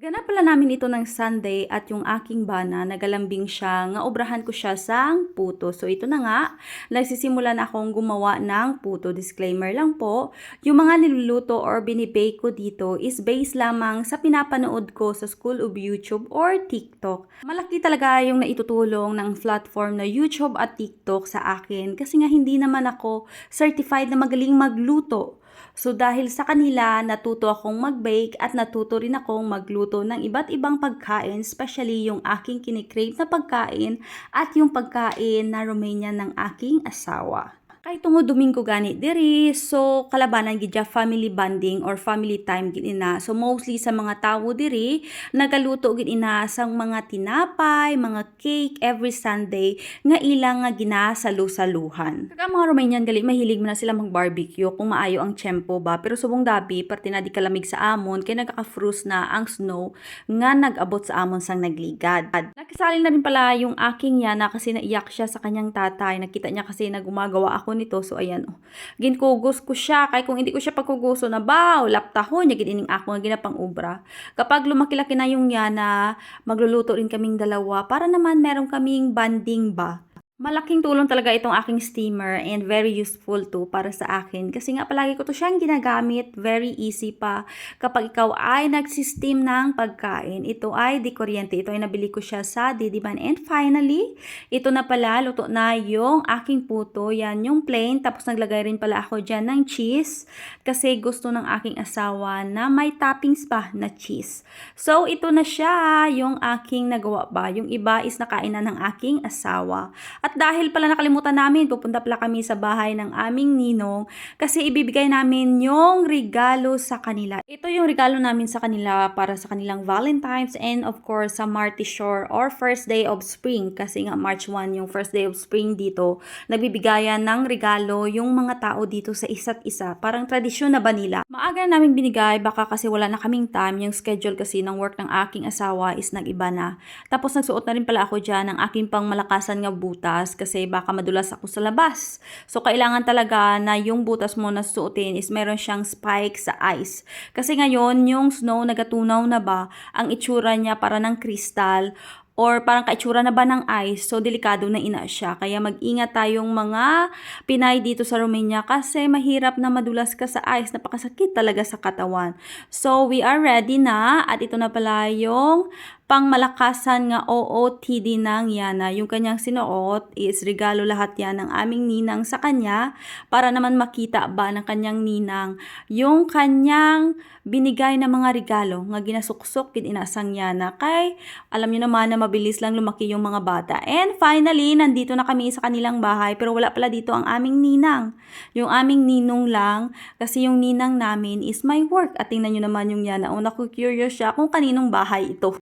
Ganap pala namin ito ng Sunday at yung aking bana nagalambing siya nga obrahan ko siya sang puto. So ito na nga, nagsisimula na akong gumawa ng puto. Disclaimer lang po, yung mga niluluto or binibake ko dito is based lamang sa pinapanood ko sa School of YouTube or TikTok. Malaki talaga yung naitutulong ng platform na YouTube at TikTok sa akin kasi nga hindi naman ako certified na magaling magluto. So dahil sa kanila, natuto akong mag-bake at natuto rin akong magluto ng iba't ibang pagkain, especially yung aking kinikrave na pagkain at yung pagkain na Romanian ng aking asawa. Kay tungod Domingo gani diri, so kalabanan gid ja family bonding or family time gid ina. So mostly sa mga tawo diri, nagaluto gid ina sang mga tinapay, mga cake every Sunday nga ilang nga ginasalu-saluhan. Kaga mga Romanian gali mahilig man na sila mag-barbecue kung maayo ang tiyempo ba. Pero subong dabi perti na di kalamig sa amon kay nagaka-frost na ang snow nga nag-abot sa amon sang nagligad. Nakisali na rin pala yung aking yana kasi naiyak siya sa kanyang tatay. Nakita niya kasi na gumagawa ako nito. So, ayan, oh. Ginkugos ko siya. Kaya kung hindi ko siya pagkuguso na, baw, laptahon, niya gining ako nga ginapang ubra. Kapag lumaki-laki na yung yana, magluluto rin kaming dalawa para naman meron kaming banding ba. Malaking tulong talaga itong aking steamer and very useful to para sa akin. Kasi nga palagi ko to siyang ginagamit. Very easy pa. Kapag ikaw ay nagsisteam ng pagkain, ito ay di kuryente. Ito ay nabili ko siya sa Didiman. And finally, ito na pala, luto na yung aking puto. Yan yung plain. Tapos naglagay rin pala ako dyan ng cheese. Kasi gusto ng aking asawa na may toppings pa na cheese. So, ito na siya yung aking nagawa ba. Yung iba is nakain na ng aking asawa. At dahil pala nakalimutan namin, pupunta pala kami sa bahay ng aming ninong kasi ibibigay namin yung regalo sa kanila. Ito yung regalo namin sa kanila para sa kanilang Valentine's and of course sa Marty Shore or first day of spring kasi nga March 1 yung first day of spring dito. Nagbibigayan ng regalo yung mga tao dito sa isa't isa. Parang tradisyon na ba nila? Maaga na namin binigay baka kasi wala na kaming time. Yung schedule kasi ng work ng aking asawa is nag-iba na. Tapos nagsuot na rin pala ako dyan ng aking pangmalakasan nga butas kasi baka madulas ako sa labas. So, kailangan talaga na yung butas mo na suotin is meron siyang spike sa ice. Kasi ngayon, yung snow nagatunaw na ba, ang itsura niya para ng kristal or parang kaitsura na ba ng ice, so delikado na ina siya. Kaya mag-ingat tayong mga Pinay dito sa Romania kasi mahirap na madulas ka sa ice. Napakasakit talaga sa katawan. So, we are ready na at ito na pala yung pangmalakasan nga OOTD ng Yana. Yung kanyang sinuot is regalo lahat yan ng aming ninang sa kanya para naman makita ba ng kanyang ninang yung kanyang binigay na mga regalo nga ginasuksok kin inasang Yana. Kay alam niyo naman na mabilis lang lumaki yung mga bata. And finally, nandito na kami sa kanilang bahay pero wala pala dito ang aming ninang. Yung aming ninong lang kasi yung ninang namin is my work. At tingnan nyo naman yung Yana. Naku, curious siya kung kaninong bahay ito.